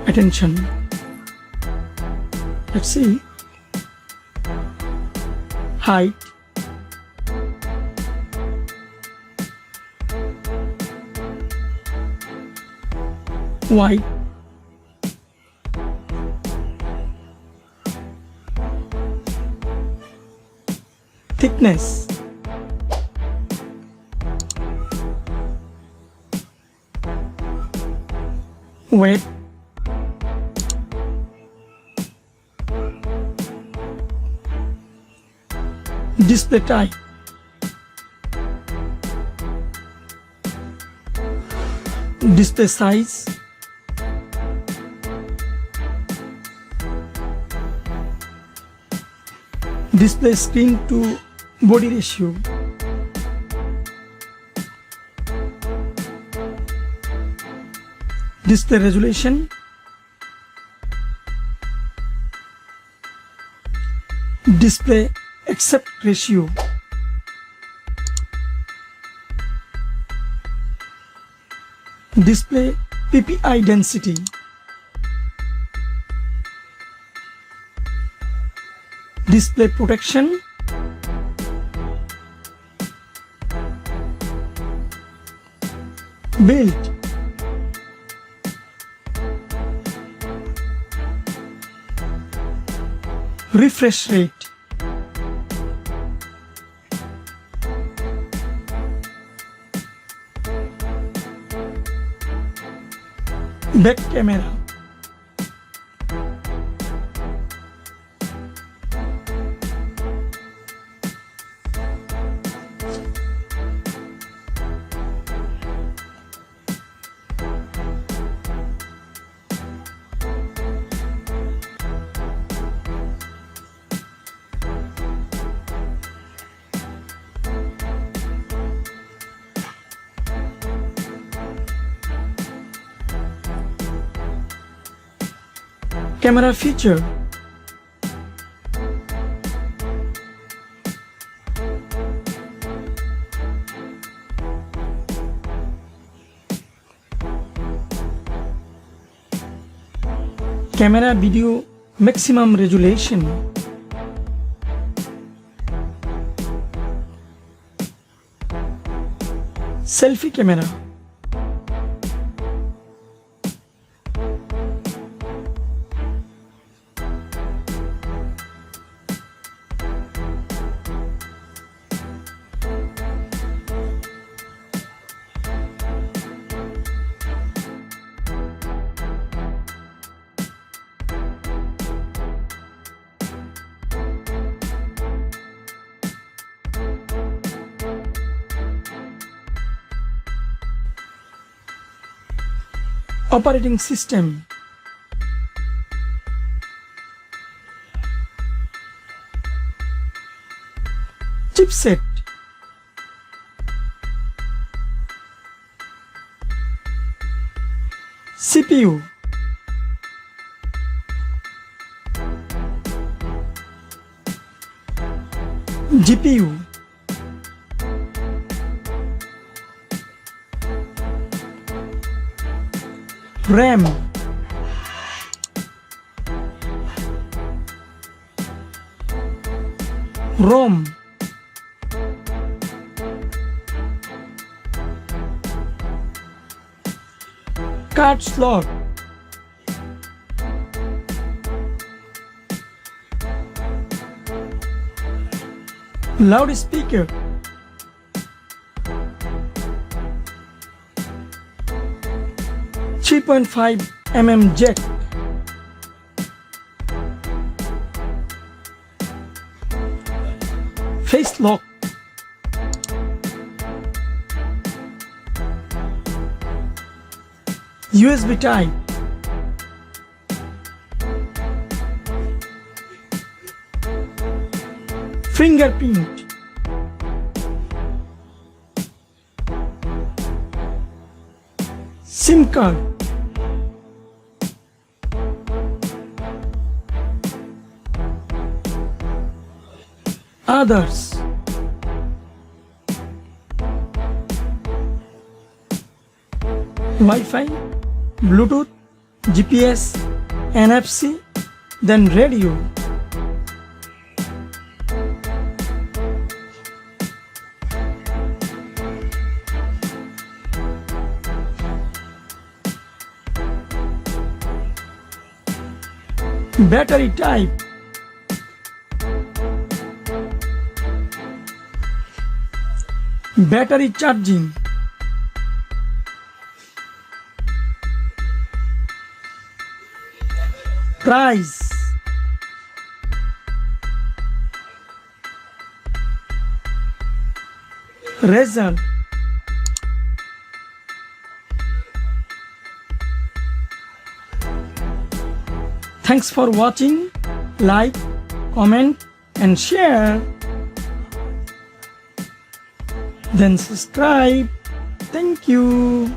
attention. Let's see. Height, width, thickness, weight, display type, display size, display screen to body ratio, display resolution, display aspect ratio, display PPI density, display protection, build, refresh rate, back camera, camera feature, camera video maximum resolution, selfie camera, operating system, chipset, CPU, GPU, RAM, ROM, card slot, loudspeaker, .5mm jack, face lock, USB type, fingerprint, SIM card, others, Wi-Fi, Bluetooth, GPS, NFC, then radio. Battery type. Battery charging. Price. Result. Thanks for watching. Like, comment and share. Then subscribe. Thank you.